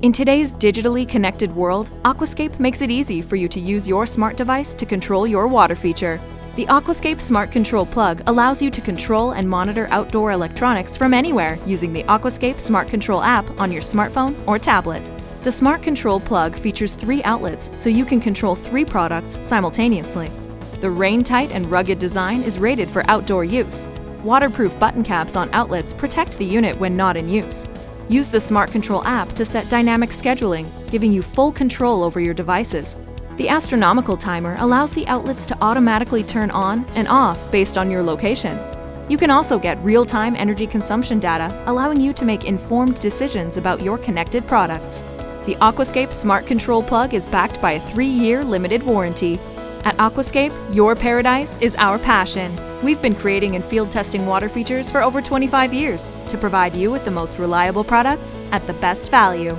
In today's digitally connected world, Aquascape makes it easy for you to use your smart device to control your water feature. The Aquascape Smart Control plug allows you to control and monitor outdoor electronics from anywhere using the Aquascape Smart Control app on your smartphone or tablet. The Smart Control plug features 3 outlets so you can control 3 products simultaneously. The rain-tight and rugged design is rated for outdoor use. Waterproof button caps on outlets protect the unit when not in use. Use the Smart Control app to set dynamic scheduling, giving you full control over your devices. The Astronomical Timer allows the outlets to automatically turn on and off based on your location. You can also get real-time energy consumption data, allowing you to make informed decisions about your connected products. The Aquascape Smart Control plug is backed by a 3-year limited warranty. At Aquascape, your paradise is our passion. We've been creating and field testing water features for over 25 years to provide you with the most reliable products at the best value.